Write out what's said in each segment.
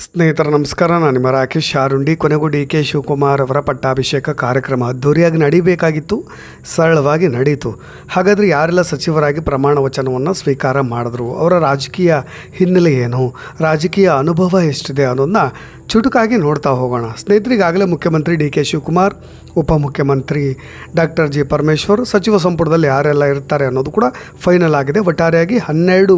ಸ್ನೇಹಿತರ ನಮಸ್ಕಾರ. ನಾನು ನಿಮ್ಮ ರಾಕೇಶ್ ಶಾರುಂಡಿ. ಕೊನೆಗೂ ಡಿ ಕೆ ಶಿವಕುಮಾರ್ ಅವರ ಪಟ್ಟಾಭಿಷೇಕ ಕಾರ್ಯಕ್ರಮ ಅದ್ದೂರಿಯಾಗಿ ನಡೀಬೇಕಾಗಿತ್ತು, ಸರಳವಾಗಿ ನಡೀತು. ಹಾಗಾದರೆ ಯಾರೆಲ್ಲ ಸಚಿವರಾಗಿ ಪ್ರಮಾಣ ವಚನವನ್ನು ಸ್ವೀಕಾರ ಮಾಡಿದ್ರು, ಅವರ ರಾಜಕೀಯ ಹಿನ್ನೆಲೆ ಏನು, ರಾಜಕೀಯ ಅನುಭವ ಎಷ್ಟಿದೆ ಅನ್ನೋದನ್ನ ಚುಟುಕಾಗಿ ನೋಡ್ತಾ ಹೋಗೋಣ. ಸ್ನೇಹಿತರಿಗಾಗಲೇ ಮುಖ್ಯಮಂತ್ರಿ ಡಿ ಕೆ ಶಿವಕುಮಾರ್, ಉಪಮುಖ್ಯಮಂತ್ರಿ ಡಾಕ್ಟರ್ ಜಿ ಪರಮೇಶ್ವರ್, ಸಚಿವ ಸಂಪುಟದಲ್ಲಿ ಯಾರೆಲ್ಲ ಇರ್ತಾರೆ ಅನ್ನೋದು ಕೂಡ ಫೈನಲ್ ಆಗಿದೆ. ಒಟ್ಟಾರೆಯಾಗಿ 12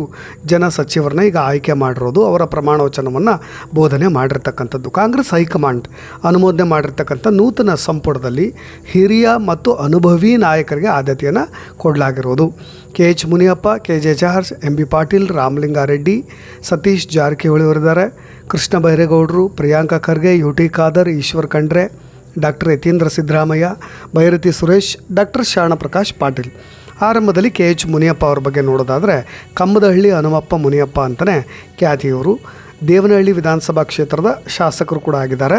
ಜನ ಸಚಿವರನ್ನ ಈಗ ಆಯ್ಕೆ ಮಾಡಿರೋದು, ಅವರ ಪ್ರಮಾಣ ವಚನವನ್ನು ಬೋಧನೆ ಮಾಡಿರ್ತಕ್ಕಂಥದ್ದು. ಕಾಂಗ್ರೆಸ್ ಹೈಕಮಾಂಡ್ ಅನುಮೋದನೆ ಮಾಡಿರ್ತಕ್ಕಂಥ ನೂತನ ಸಂಪುಟದಲ್ಲಿ ಹಿರಿಯ ಮತ್ತು ಅನುಭವಿ ನಾಯಕರಿಗೆ ಆದ್ಯತೆಯನ್ನು ಕೊಡಲಾಗಿರೋದು. K H Muniyappa, K J George, M B Patil, Ramalinga Reddy, Satish Jarkiholi ಅವರಿದ್ದಾರೆ, ಕೃಷ್ಣ ಬೈರೇಗೌಡರು, Priyanka Kharge, U T Khader, Eshwar Khandre, doctor Yathindra Siddaramaiah, Byrathi Suresh, doctor Sharanaprakash Patil. ಆರಂಭದಲ್ಲಿ ಕೆ ಎಚ್ ಮುನಿಯಪ್ಪ ಅವ್ರ ಬಗ್ಗೆ ನೋಡೋದಾದರೆ ಕಮ್ಮದಹಳ್ಳಿ ಹನುಮಪ್ಪ ಮುನಿಯಪ್ಪ ಅಂತಲೇ ಖ್ಯಾತಿಯವರು. ದೇವನಹಳ್ಳಿ ವಿಧಾನಸಭಾ ಕ್ಷೇತ್ರದ ಶಾಸಕರು ಕೂಡ ಆಗಿದ್ದಾರೆ.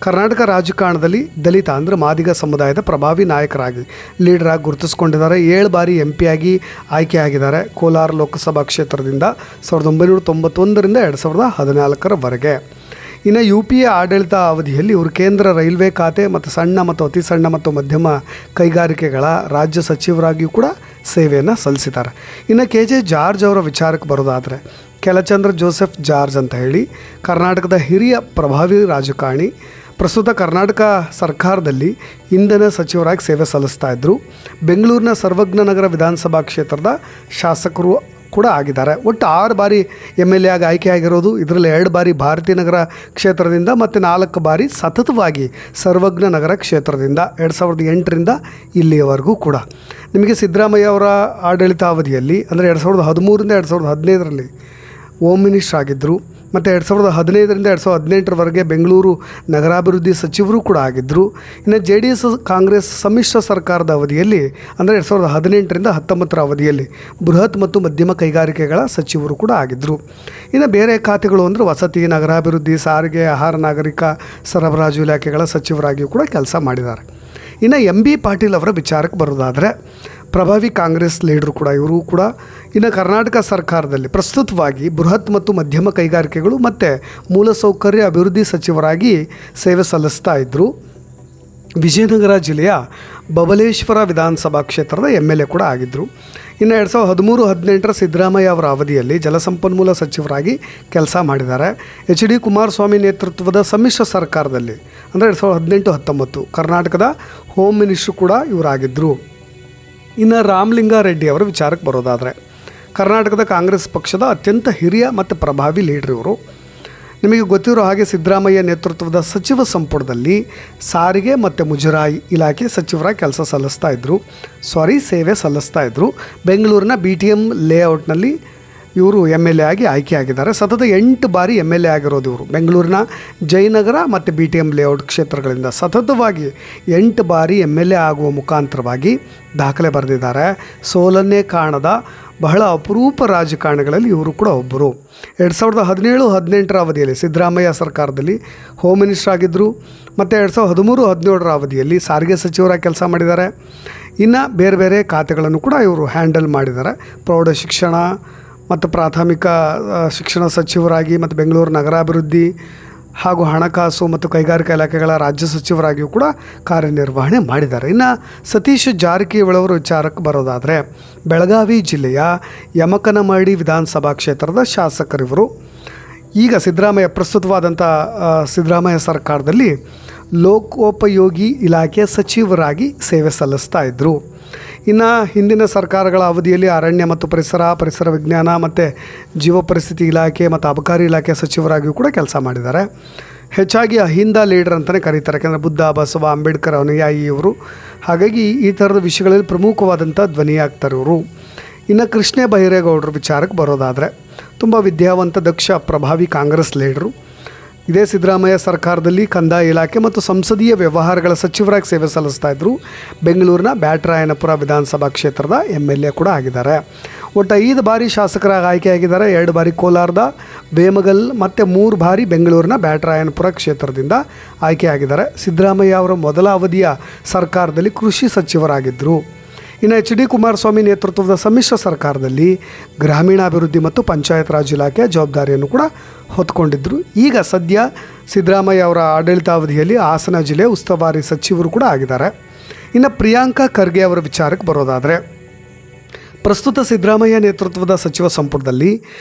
ಕರ್ನಾಟಕ ರಾಜಕಾರಣದಲ್ಲಿ ದಲಿತ ಅಂದರೆ ಮಾದಿಗ ಸಮುದಾಯದ ಪ್ರಭಾವಿ ನಾಯಕರಾಗಿ ಲೀಡರಾಗಿ ಗುರುತಿಸ್ಕೊಂಡಿದ್ದಾರೆ. 7 ಬಾರಿ MP ಆಗಿ ಆಯ್ಕೆ ಆಗಿದ್ದಾರೆ. ಕೋಲಾರ ಲೋಕಸಭಾ ಕ್ಷೇತ್ರದಿಂದ 1991ರಿಂದ 2014ರವರೆಗೆ. ಇನ್ನು UPA ಆಡಳಿತ ಅವಧಿಯಲ್ಲಿ ಇವರು ಕೇಂದ್ರ ರೈಲ್ವೆ ಖಾತೆ ಮತ್ತು ಸಣ್ಣ ಮತ್ತು ಅತಿ ಸಣ್ಣ ಮತ್ತು ಮಧ್ಯಮ ಕೈಗಾರಿಕೆಗಳ ರಾಜ್ಯ ಸಚಿವರಾಗಿಯೂ ಕೂಡ ಸೇವೆಯನ್ನು ಸಲ್ಲಿಸಿದ್ದಾರೆ. ಇನ್ನು ಕೆ ಜೆ ಜಾರ್ಜ್ ಅವರ ವಿಚಾರಕ್ಕೆ ಬರೋದಾದರೆ ಕೆಲಚಂದ್ರ ಜೋಸೆಫ್ ಜಾರ್ಜ್ ಅಂತ ಹೇಳಿ ಕರ್ನಾಟಕದ ಹಿರಿಯ ಪ್ರಭಾವಿ ರಾಜಕಾರಣಿ, ಪ್ರಸ್ತುತ ಕರ್ನಾಟಕ ಸರ್ಕಾರದಲ್ಲಿ ಇಂಧನ ಸಚಿವರಾಗಿ ಸೇವೆ ಸಲ್ಲಿಸ್ತಾ ಇದ್ದರು. ಬೆಂಗಳೂರಿನ ಸರ್ವಜ್ಞ ನಗರ ವಿಧಾನಸಭಾ ಕ್ಷೇತ್ರದ ಶಾಸಕರು ಕೂಡ ಆಗಿದ್ದಾರೆ. ಒಟ್ಟು 6 ಬಾರಿ MLA ಆಗಿ ಆಯ್ಕೆಯಾಗಿರೋದು. ಇದರಲ್ಲಿ 2 ಬಾರಿ ಭಾರತೀನಗರ ಕ್ಷೇತ್ರದಿಂದ ಮತ್ತು 4 ಬಾರಿ ಸತತವಾಗಿ ಸರ್ವಜ್ಞ ನಗರ ಕ್ಷೇತ್ರದಿಂದ 2008ರಿಂದ ಇಲ್ಲಿಯವರೆಗೂ ಕೂಡ. ನಿಮಗೆ ಸಿದ್ದರಾಮಯ್ಯ ಅವರ ಆಡಳಿತಾವಧಿಯಲ್ಲಿ ಅಂದರೆ 2013ರಿಂದ 2015ರಲ್ಲಿ ಹೋಮ್ ಮಿನಿಸ್ಟರ್ ಆಗಿದ್ದರು ಮತ್ತು 2015ರಿಂದ 2018ರವರೆಗೆ ಬೆಂಗಳೂರು ನಗರಾಭಿವೃದ್ಧಿ ಸಚಿವರು ಕೂಡ ಆಗಿದ್ದರು. ಇನ್ನು JDS ಕಾಂಗ್ರೆಸ್ ಸಮ್ಮಿಶ್ರ ಸರ್ಕಾರದ ಅವಧಿಯಲ್ಲಿ ಅಂದರೆ 2018ರಿಂದ 2019ರ ಅವಧಿಯಲ್ಲಿ ಬೃಹತ್ ಮತ್ತು ಮಧ್ಯಮ ಕೈಗಾರಿಕೆಗಳ ಸಚಿವರು ಕೂಡ ಆಗಿದ್ದರು. ಇನ್ನು ಬೇರೆ ಖಾತೆಗಳು ಅಂದರೆ ವಸತಿ, ನಗರಾಭಿವೃದ್ಧಿ, ಸಾರಿಗೆ, ಆಹಾರ, ನಾಗರಿಕ ಸರಬರಾಜು ಇಲಾಖೆಗಳ ಸಚಿವರಾಗಿಯೂ ಕೂಡ ಕೆಲಸ ಮಾಡಿದ್ದಾರೆ. ಇನ್ನು MB ಪಾಟೀಲ್ ಅವರ ವಿಚಾರಕ್ಕೆ ಬರೋದಾದರೆ ಪ್ರಭಾವಿ ಕಾಂಗ್ರೆಸ್ ಲೀಡರು ಕೂಡ ಇವರು ಕೂಡ. ಇನ್ನು ಕರ್ನಾಟಕ ಸರ್ಕಾರದಲ್ಲಿ ಪ್ರಸ್ತುತವಾಗಿ ಬೃಹತ್ ಮತ್ತು ಮಧ್ಯಮ ಕೈಗಾರಿಕೆಗಳು ಮತ್ತು ಮೂಲಸೌಕರ್ಯ ಅಭಿವೃದ್ಧಿ ಸಚಿವರಾಗಿ ಸೇವೆ ಸಲ್ಲಿಸ್ತಾ ಇದ್ದರು. ವಿಜಯನಗರ ಜಿಲ್ಲೆಯ ಬಬಲೇಶ್ವರ ವಿಧಾನಸಭಾ ಕ್ಷೇತ್ರದ MLA ಕೂಡ ಆಗಿದ್ದರು. ಇನ್ನು 2013-18ರ ಸಿದ್ದರಾಮಯ್ಯ ಅವರ ಅವಧಿಯಲ್ಲಿ ಜಲಸಂಪನ್ಮೂಲ ಸಚಿವರಾಗಿ ಕೆಲಸ ಮಾಡಿದ್ದಾರೆ. HD ಕುಮಾರಸ್ವಾಮಿ ನೇತೃತ್ವದ ಸಮ್ಮಿಶ್ರ ಸರ್ಕಾರದಲ್ಲಿ ಅಂದರೆ 2018-19 ಕರ್ನಾಟಕದ ಹೋಮ್ ಮಿನಿಸ್ಟ್ರು ಕೂಡ ಇವರಾಗಿದ್ದರು. ಇನ್ನು ರಾಮಲಿಂಗಾರೆಡ್ಡಿ ಅವರ ವಿಚಾರಕ್ಕೆ ಬರೋದಾದರೆ ಕರ್ನಾಟಕದ ಕಾಂಗ್ರೆಸ್ ಪಕ್ಷದ ಅತ್ಯಂತ ಹಿರಿಯ ಮತ್ತು ಪ್ರಭಾವಿ ಲೀಡರ್ ಇವರು. ನಿಮಗೆ ಗೊತ್ತಿರೋ ಹಾಗೆ ಸಿದ್ದರಾಮಯ್ಯ ನೇತೃತ್ವದ ಸಚಿವ ಸಂಪುಟದಲ್ಲಿ ಸಾರಿಗೆ ಮತ್ತು ಮುಜರಾಯಿ ಇಲಾಖೆ ಸಚಿವರಾಗಿ ಸೇವೆ ಸಲ್ಲಿಸ್ತಾ ಇದ್ದರು. ಬೆಂಗಳೂರಿನ BTM ಲೇಔಟ್ನಲ್ಲಿ ಇವರು MLA ಆಗಿ ಆಯ್ಕೆಯಾಗಿದ್ದಾರೆ. ಸತತ 8 ಬಾರಿ MLA ಆಗಿರೋದು ಇವರು. ಬೆಂಗಳೂರಿನ ಜಯನಗರ ಮತ್ತು BTM ಲೇಔಟ್ ಕ್ಷೇತ್ರಗಳಿಂದ ಸತತವಾಗಿ 8 ಬಾರಿ MLA ಆಗುವ ಮುಖಾಂತರವಾಗಿ ದಾಖಲೆ ಬರೆದಿದ್ದಾರೆ. ಸೋಲನ್ನೇ ಕಾಣದ ಬಹಳ ಅಪರೂಪ ರಾಜಕಾರಣಿಗಳಲ್ಲಿ ಇವರು ಕೂಡ ಒಬ್ಬರು. 2017-18ರ ಅವಧಿಯಲ್ಲಿ ಸಿದ್ದರಾಮಯ್ಯ ಸರ್ಕಾರದಲ್ಲಿ ಹೋಮ್ ಮಿನಿಸ್ಟರ್ ಆಗಿದ್ದರು ಮತ್ತು 2013-17ರ ಅವಧಿಯಲ್ಲಿ ಸಾರಿಗೆ ಸಚಿವರಾಗಿ ಕೆಲಸ ಮಾಡಿದ್ದಾರೆ. ಇನ್ನು ಬೇರೆ ಬೇರೆ ಖಾತೆಗಳನ್ನು ಕೂಡ ಇವರು ಹ್ಯಾಂಡಲ್ ಮಾಡಿದ್ದಾರೆ. ಪ್ರೌಢಶಿಕ್ಷಣ ಮತ್ತು ಪ್ರಾಥಮಿಕ ಶಿಕ್ಷಣ ಸಚಿವರಾಗಿ ಮತ್ತು ಬೆಂಗಳೂರು ನಗರಾಭಿವೃದ್ಧಿ ಹಾಗೂ ಹಣಕಾಸು ಮತ್ತು ಕೈಗಾರಿಕಾ ಇಲಾಖೆಗಳ ರಾಜ್ಯ ಸಚಿವರಾಗಿಯೂ ಕೂಡ ಕಾರ್ಯನಿರ್ವಹಣೆ ಮಾಡಿದ್ದಾರೆ. ಇನ್ನು ಸತೀಶ್ ಜಾರಕಿಹೊಳಿ ಅವರ ವಿಚಾರಕ್ಕೆ ಬರೋದಾದರೆ ಬೆಳಗಾವಿ ಜಿಲ್ಲೆಯ ಯಮಕನಮರಡಿ ವಿಧಾನಸಭಾ ಕ್ಷೇತ್ರದ ಶಾಸಕರಿವರು. ಈಗ ಪ್ರಸ್ತುತವಾದಂಥ ಸಿದ್ದರಾಮಯ್ಯ ಸರ್ಕಾರದಲ್ಲಿ ಲೋಕೋಪಯೋಗಿ ಇಲಾಖೆ ಸಚಿವರಾಗಿ ಸೇವೆ ಸಲ್ಲಿಸ್ತಾ ಇದ್ದರು. ಇನ್ನು ಹಿಂದಿನ ಸರ್ಕಾರಗಳ ಅವಧಿಯಲ್ಲಿ ಅರಣ್ಯ ಮತ್ತು ಪರಿಸರ ವಿಜ್ಞಾನ ಮತ್ತು ಜೀವ ಪರಿಸ್ಥಿತಿ ಇಲಾಖೆ ಮತ್ತು ಅಬಕಾರಿ ಇಲಾಖೆ ಸಚಿವರಾಗಿಯೂ ಕೂಡ ಕೆಲಸ ಮಾಡಿದ್ದಾರೆ. ಹೆಚ್ಚಾಗಿ ಅಹಿಂದ ಲೀಡರ್ ಅಂತಲೇ ಕರೀತಾರೆ, ಯಾಕೆಂದರೆ ಬುದ್ಧ, ಬಸವ, ಅಂಬೇಡ್ಕರ್ ಅನುಯಾಯಿ ಇವರು. ಹಾಗಾಗಿ ಈ ಥರದ ವಿಷಯಗಳಲ್ಲಿ ಪ್ರಮುಖವಾದಂಥ ಧ್ವನಿಯಾಗ್ತಾರೆ ಇವರು. ಇನ್ನು ಕೃಷ್ಣ ಬೈರೇಗೌಡರ ವಿಚಾರಕ್ಕೆ ಬರೋದಾದರೆ ತುಂಬ ವಿದ್ಯಾವಂತ, ದಕ್ಷ, ಪ್ರಭಾವಿ ಕಾಂಗ್ರೆಸ್ ಲೀಡರು. ಇದೇ ಸಿದ್ದರಾಮಯ್ಯ ಸರ್ಕಾರದಲ್ಲಿ ಕಂದಾಯ ಇಲಾಖೆ ಮತ್ತು ಸಂಸದೀಯ ವ್ಯವಹಾರಗಳ ಸಚಿವರಾಗಿ ಸೇವೆ ಸಲ್ಲಿಸ್ತಾ ಇದ್ದರು. ಬೆಂಗಳೂರಿನ ಬ್ಯಾಟರಾಯನಪುರ ವಿಧಾನಸಭಾ ಕ್ಷೇತ್ರದ MLA ಕೂಡ ಆಗಿದ್ದಾರೆ. ಒಟ್ಟು 5 ಬಾರಿ ಶಾಸಕರಾಗಿ ಆಯ್ಕೆಯಾಗಿದ್ದಾರೆ. 2 ಬಾರಿ ಕೋಲಾರದ ವೇಮಗಲ್ ಮತ್ತು 3 ಬಾರಿ ಬೆಂಗಳೂರಿನ ಬ್ಯಾಟರಾಯನಪುರ ಕ್ಷೇತ್ರದಿಂದ ಆಯ್ಕೆಯಾಗಿದ್ದಾರೆ. ಸಿದ್ದರಾಮಯ್ಯ ಅವರ ಮೊದಲ ಅವಧಿಯ ಸರ್ಕಾರದಲ್ಲಿ ಕೃಷಿ ಸಚಿವರಾಗಿದ್ದರು. ಇನ್ನು ಎಚ್ ಡಿ ಕುಮಾರಸ್ವಾಮಿ ನೇತೃತ್ವದ ಸಮ್ಮಿಶ್ರ ಸರ್ಕಾರದಲ್ಲಿ ಗ್ರಾಮೀಣಾಭಿವೃದ್ಧಿ ಮತ್ತು ಪಂಚಾಯತ್ ರಾಜ್ ಇಲಾಖೆಯ ಜವಾಬ್ದಾರಿಯನ್ನು ಕೂಡ ಹೊತ್ಕೊಂಡಿದ್ದರು. ಈಗ ಸದ್ಯ ಸಿದ್ದರಾಮಯ್ಯ ಅವರ ಆಡಳಿತಾವಧಿಯಲ್ಲಿ ಹಾಸನ ಜಿಲ್ಲೆ ಉಸ್ತುವಾರಿ ಸಚಿವರು ಕೂಡ ಆಗಿದ್ದಾರೆ. ಇನ್ನು ಪ್ರಿಯಾಂಕಾ ಖರ್ಗೆ ಅವರ ವಿಚಾರಕ್ಕೆ ಬರೋದಾದರೆ, ಪ್ರಸ್ತುತ ಸಿದ್ದರಾಮಯ್ಯ ನೇತೃತ್ವದ ಸಚಿವ ಸಂಪುಟದಲ್ಲಿ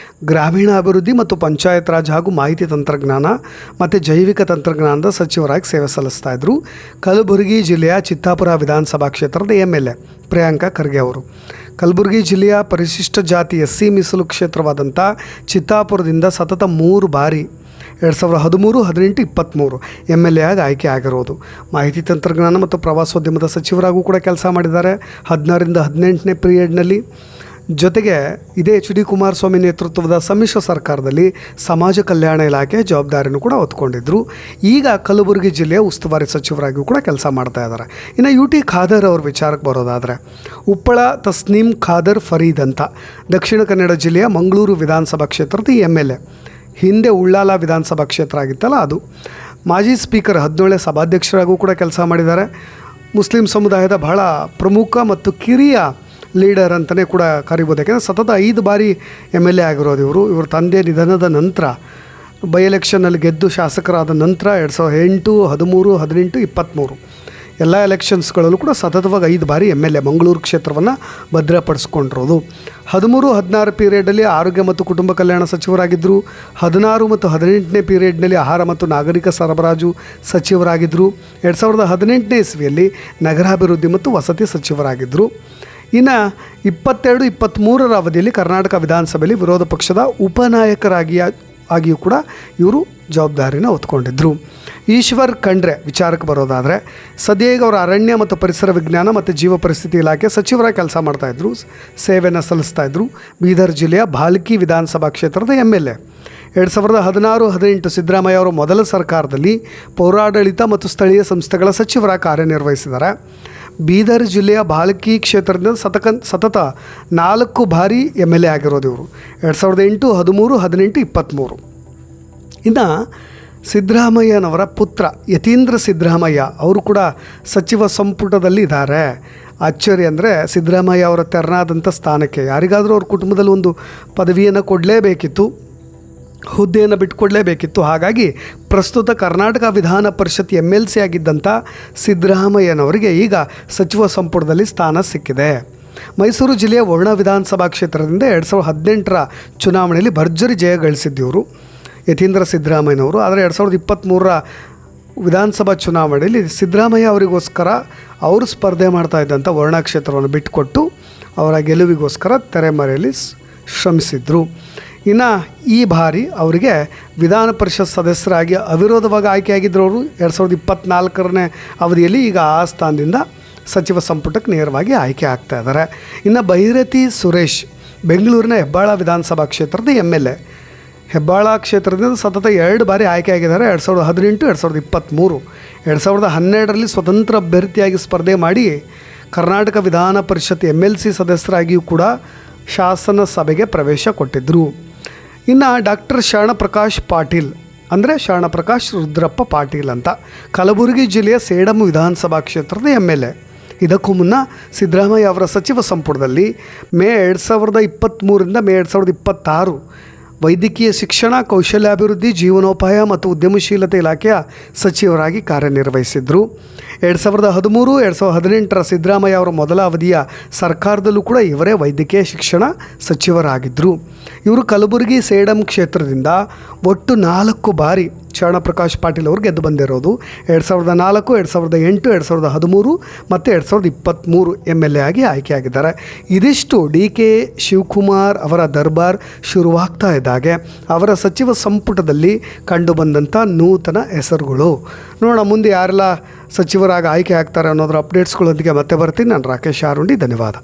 ಗ್ರಾಮೀಣಾಭಿವೃದ್ಧಿ ಮತ್ತು ಪಂಚಾಯತ್ ರಾಜ್ ಹಾಗೂ ಮಾಹಿತಿ ತಂತ್ರಜ್ಞಾನ ಮತ್ತು ಜೈವಿಕ ತಂತ್ರಜ್ಞಾನದ ಸಚಿವರಾಗಿ ಸೇವೆ ಸಲ್ಲಿಸ್ತಾ ಇದ್ದರು. ಕಲಬುರಗಿ ಜಿಲ್ಲೆಯ ಚಿತ್ತಾಪುರ ವಿಧಾನಸಭಾ ಕ್ಷೇತ್ರದ MLA ಪ್ರಿಯಾಂಕಾ ಖರ್ಗೆ ಅವರು ಕಲಬುರಗಿ ಜಿಲ್ಲೆಯ ಪರಿಶಿಷ್ಟ ಜಾತಿ SC ಮೀಸಲು ಕ್ಷೇತ್ರವಾದಂಥ ಚಿತ್ತಾಪುರದಿಂದ ಸತತ 3 ಬಾರಿ 2013, 18, 23 MLA ಆಗಿ ಆಯ್ಕೆ ಆಗಿರೋದು. ಮಾಹಿತಿ ತಂತ್ರಜ್ಞಾನ ಮತ್ತು ಪ್ರವಾಸೋದ್ಯಮದ ಸಚಿವರಾಗೂ ಕೂಡ ಕೆಲಸ ಮಾಡಿದ್ದಾರೆ 16ರಿಂದ 18ನೇ ಪೀರಿಯಡ್ನಲ್ಲಿ. ಜೊತೆಗೆ ಇದೇ ಎಚ್ ಡಿ ಕುಮಾರಸ್ವಾಮಿ ನೇತೃತ್ವದ ಸಮ್ಮಿಶ್ರ ಸರ್ಕಾರದಲ್ಲಿ ಸಮಾಜ ಕಲ್ಯಾಣ ಇಲಾಖೆ ಜವಾಬ್ದಾರಿಯನ್ನು ಕೂಡ ಹೊತ್ಕೊಂಡಿದ್ದರು. ಈಗ ಕಲಬುರಗಿ ಜಿಲ್ಲೆಯ ಉಸ್ತುವಾರಿ ಸಚಿವರಾಗಿಯೂ ಕೂಡ ಕೆಲಸ ಮಾಡ್ತಾ ಇದ್ದಾರೆ. ಇನ್ನು UT ಖಾದರ್ ಅವ್ರ ವಿಚಾರಕ್ಕೆ ಬರೋದಾದರೆ, ಉಪ್ಪಳ ತಸ್ನೀಮ್ ಖಾದರ್ ಫರೀದ್ ಅಂತ ದಕ್ಷಿಣ ಕನ್ನಡ ಜಿಲ್ಲೆಯ ಮಂಗಳೂರು ವಿಧಾನಸಭಾ ಕ್ಷೇತ್ರದ MLA. ಹಿಂದೆ ಉಳ್ಳಾಲ ವಿಧಾನಸಭಾ ಕ್ಷೇತ್ರ ಆಗಿತ್ತಲ್ಲ ಅದು. ಮಾಜಿ ಸ್ಪೀಕರ್ 17ನೇ ಸಭಾಧ್ಯಕ್ಷರಾಗೂ ಕೂಡ ಕೆಲಸ ಮಾಡಿದ್ದಾರೆ. ಮುಸ್ಲಿಂ ಸಮುದಾಯದ ಬಹಳ ಪ್ರಮುಖ ಮತ್ತು ಕಿರಿಯ ಲೀಡರ್ ಅಂತಲೇ ಕೂಡ ಕರಿಬೋದು. ಯಾಕೆಂದರೆ ಸತತ 5 ಬಾರಿ MLA ಆಗಿರೋದು ಇವ್ರ ತಂದೆ ನಿಧನದ ನಂತರ ಬೈ ಎಲೆಕ್ಷನ್ನಲ್ಲಿ ಗೆದ್ದು ಶಾಸಕರಾದ ನಂತರ 2008, 13, 18, 23 ಎಲ್ಲ ಎಲೆಕ್ಷನ್ಸ್ಗಳಲ್ಲೂ ಕೂಡ ಸತತವಾಗಿ 5 ಬಾರಿ MLA ಮಂಗಳೂರು ಕ್ಷೇತ್ರವನ್ನು ಭದ್ರಪಡಿಸ್ಕೊಂಡಿರೋದು. 13, 16 ಪೀರಿಯಡಲ್ಲಿ ಆರೋಗ್ಯ ಮತ್ತು ಕುಟುಂಬ ಕಲ್ಯಾಣ ಸಚಿವರಾಗಿದ್ದರು. 16 ಮತ್ತು 18ನೇ ಪೀರಿಯಡ್ನಲ್ಲಿ ಆಹಾರ ಮತ್ತು ನಾಗರಿಕ ಸರಬರಾಜು ಸಚಿವರಾಗಿದ್ದರು. 2018ನೇ ಇಸ್ವಿಯಲ್ಲಿ ನಗರಾಭಿವೃದ್ಧಿ ಮತ್ತು ವಸತಿ ಸಚಿವರಾಗಿದ್ದರು. ಇನ್ನು 22, 23ರ ಅವಧಿಯಲ್ಲಿ ಕರ್ನಾಟಕ ವಿಧಾನಸಭೆಯಲ್ಲಿ ವಿರೋಧ ಪಕ್ಷದ ಉಪನಾಯಕರಾಗಿಯೂ ಕೂಡ ಇವರು ಜವಾಬ್ದಾರಿನ ಹೊತ್ಕೊಂಡಿದ್ದರು. ಈಶ್ವರ್ ಖಂಡ್ರೆ ವಿಚಾರಕ್ಕೆ ಬರೋದಾದರೆ, ಸದ್ಯ ಈಗ ಅವರು ಅರಣ್ಯ ಮತ್ತು ಪರಿಸರ ವಿಜ್ಞಾನ ಮತ್ತು ಜೀವ ಪರಿಸ್ಥಿತಿ ಇಲಾಖೆ ಸಚಿವರಾಗಿ ಕೆಲಸ ಮಾಡ್ತಾಯಿದ್ರು, ಸೇವೆಯನ್ನು ಸಲ್ಲಿಸ್ತಾಯಿದ್ರು. ಬೀದರ್ ಜಿಲ್ಲೆಯ ಭಾಲ್ಕಿ ವಿಧಾನಸಭಾ ಕ್ಷೇತ್ರದ MLA. 2016, 18 ಸಿದ್ದರಾಮಯ್ಯ ಅವರ ಮೊದಲ ಸರ್ಕಾರದಲ್ಲಿ ಪೌರಾಡಳಿತ ಮತ್ತು ಸ್ಥಳೀಯ ಸಂಸ್ಥೆಗಳ ಸಚಿವರಾಗಿ ಕಾರ್ಯನಿರ್ವಹಿಸಿದ್ದಾರೆ. ಬೀದರ್ ಜಿಲ್ಲೆಯ ಭಾಲ್ಕಿ ಕ್ಷೇತ್ರದಿಂದ ಸತತ 4 ಬಾರಿ MLA ಆಗಿರೋದು ಇವರು 2008, 13, 18, 23. ಇನ್ನು ಸಿದ್ದರಾಮಯ್ಯನವರ ಪುತ್ರ ಯತೀಂದ್ರ ಸಿದ್ದರಾಮಯ್ಯ ಅವರು ಕೂಡ ಸಚಿವ ಸಂಪುಟದಲ್ಲಿ ಇದ್ದಾರೆ. ಅಚ್ಚರಿ ಅಂದರೆ ಸಿದ್ದರಾಮಯ್ಯ ಅವರ ತೆರನಾದಂಥ ಸ್ಥಾನಕ್ಕೆ ಯಾರಿಗಾದರೂ ಅವ್ರ ಕುಟುಂಬದಲ್ಲಿ ಒಂದು ಪದವಿಯನ್ನು ಕೊಡಲೇಬೇಕಿತ್ತು, ಹುದ್ದೆಯನ್ನು ಬಿಟ್ಟುಕೊಡಲೇಬೇಕಿತ್ತು. ಹಾಗಾಗಿ ಪ್ರಸ್ತುತ ಕರ್ನಾಟಕ ವಿಧಾನ ಪರಿಷತ್ MLC ಆಗಿದ್ದಂಥ ಸಿದ್ದರಾಮಯ್ಯನವರಿಗೆ ಈಗ ಸಚಿವ ಸಂಪುಟದಲ್ಲಿ ಸ್ಥಾನ ಸಿಕ್ಕಿದೆ. ಮೈಸೂರು ಜಿಲ್ಲೆಯ ವರುಣ ವಿಧಾನಸಭಾ ಕ್ಷೇತ್ರದಿಂದ 2018ರ ಚುನಾವಣೆಯಲ್ಲಿ ಭರ್ಜರಿ ಜಯ ಗಳಿಸಿದ್ದವರು ಯತೀಂದ್ರ ಸಿದ್ದರಾಮಯ್ಯನವರು. ಆದರೆ 2023ರ ವಿಧಾನಸಭಾ ಚುನಾವಣೆಯಲ್ಲಿ ಸಿದ್ದರಾಮಯ್ಯ ಅವರಿಗೋಸ್ಕರ ಅವರು ಸ್ಪರ್ಧೆ ಮಾಡ್ತಾ ಇದ್ದಂಥ ವರುಣ ಕ್ಷೇತ್ರವನ್ನು ಬಿಟ್ಟುಕೊಟ್ಟು ಅವರ ಗೆಲುವಿಗೋಸ್ಕರ ತೆರೆಮರೆಯಲ್ಲಿ ಶ್ರಮಿಸಿದರು. ಇನ್ನು ಈ ಬಾರಿ ಅವರಿಗೆ ವಿಧಾನ ಪರಿಷತ್ ಸದಸ್ಯರಾಗಿ ಅವಿರೋಧವಾಗಿ ಆಯ್ಕೆಯಾಗಿದ್ದರು. ಅವರು 2024ನೇ ಅವಧಿಯಲ್ಲಿ ಈಗ ಆ ಸ್ಥಾನದಿಂದ ಸಚಿವ ಸಂಪುಟಕ್ಕೆ ನೇರವಾಗಿ ಆಯ್ಕೆ ಆಗ್ತಾ ಇದ್ದಾರೆ. ಇನ್ನು ಭೈರತಿ ಸುರೇಶ್ ಬೆಂಗಳೂರಿನ ಹೆಬ್ಬಾಳ ವಿಧಾನಸಭಾ ಕ್ಷೇತ್ರದ MLA. ಹೆಬ್ಬಾಳ ಕ್ಷೇತ್ರದಿಂದ ಸತತ 2 ಬಾರಿ ಆಯ್ಕೆ ಆಗಿದ್ದಾರೆ. 2018, 2023. 2012ರಲ್ಲಿ ಸ್ವತಂತ್ರ ಅಭ್ಯರ್ಥಿಯಾಗಿ ಸ್ಪರ್ಧೆ ಮಾಡಿ ಕರ್ನಾಟಕ ವಿಧಾನ ಪರಿಷತ್ MLC ಸದಸ್ಯರಾಗಿಯೂ ಕೂಡ ಶಾಸನ ಸಭೆಗೆ ಪ್ರವೇಶ ಕೊಟ್ಟಿದ್ದರು. ಇನ್ನು ಡಾಕ್ಟರ್ ಶರಣಪ್ರಕಾಶ್ ಪಾಟೀಲ್ ಅಂದರೆ ಶರಣಪ್ರಕಾಶ್ ರುದ್ರಪ್ಪ ಪಾಟೀಲ್ ಅಂತ ಕಲಬುರಗಿ ಜಿಲ್ಲೆಯ ಸೇಡಂ ವಿಧಾನಸಭಾ ಕ್ಷೇತ್ರದ MLA. ಇದಕ್ಕೂ ಮುನ್ನ ಸಿದ್ದರಾಮಯ್ಯ ಅವರ ಸಚಿವ ಸಂಪುಟದಲ್ಲಿ ಮೇ 2023ರಿಂದ ಮೇ 2026 ವೈದ್ಯಕೀಯ ಶಿಕ್ಷಣ, ಕೌಶಲ್ಯಾಭಿವೃದ್ಧಿ, ಜೀವನೋಪಾಯ ಮತ್ತು ಉದ್ಯಮಶೀಲತೆ ಇಲಾಖೆಯ ಸಚಿವರಾಗಿ ಕಾರ್ಯನಿರ್ವಹಿಸಿದರು. 2013, 2018ರ ಸಿದ್ದರಾಮಯ್ಯ ಅವರ ಮೊದಲ ಅವಧಿಯ ಸರ್ಕಾರದಲ್ಲೂ ಕೂಡ ಇವರೇ ವೈದ್ಯಕೀಯ ಶಿಕ್ಷಣ ಸಚಿವರಾಗಿದ್ದರು. ಇವರು ಕಲಬುರಗಿ ಸೇಡಂ ಕ್ಷೇತ್ರದಿಂದ ಒಟ್ಟು 4 ಬಾರಿ ಶರಣಪ್ರಕಾಶ್ ಪಾಟೀಲ್ ಅವರು ಗೆದ್ದು ಬಂದಿರೋದು. 2004, 2008, 2013 ಮತ್ತು 2023 MLA ಆಗಿ ಆಯ್ಕೆಯಾಗಿದ್ದಾರೆ. ಇದಿಷ್ಟು DK ಶಿವಕುಮಾರ್ ಅವರ ದರ್ಬಾರ್ ಶುರುವಾಗ್ತಾ ಇದ್ದಾಗೆ ಅವರ ಸಚಿವ ಸಂಪುಟದಲ್ಲಿ ಕಂಡುಬಂದಂಥ ನೂತನ ಹೆಸರುಗಳು. ನೋಡೋಣ ಮುಂದೆ ಯಾರೆಲ್ಲ ಸಚಿವರಾಗಿ ಆಯ್ಕೆ ಆಗ್ತಾರೆ ಅನ್ನೋದರ ಅಪ್ಡೇಟ್ಸ್ಗಳೊಂದಿಗೆ ಮತ್ತೆ ಬರ್ತೀನಿ. ನಾನು ರಾಕೇಶ್ ಆರುಂಡಿ. ಧನ್ಯವಾದ.